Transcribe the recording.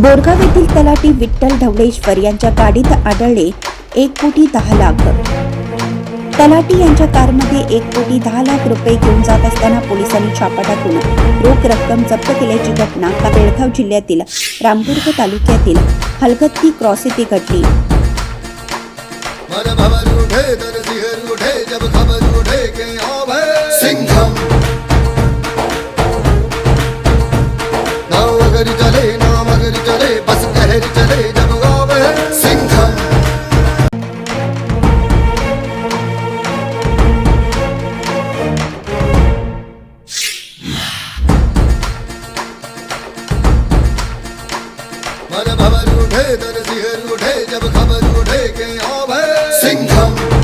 बोरगाव येथील तलाठी विठ्ठल ढवळेश्वर यांच्या गाडीत आढळले 1,10,00,000। तलाठी यांच्या कारमध्ये 1,10,00,000 रुपये घेऊन जात असताना पोलिसांनी छापा टाकून रोख रक्कम जप्त केल्याची घटना बेळगाव जिल्ह्यातील रामदुर्ग तालुक्यातील हलगत्ती क्रॉस येथे घडली। मन भवर उठे तर सिंह उठे जब खबर उठे के अब है सिंघम।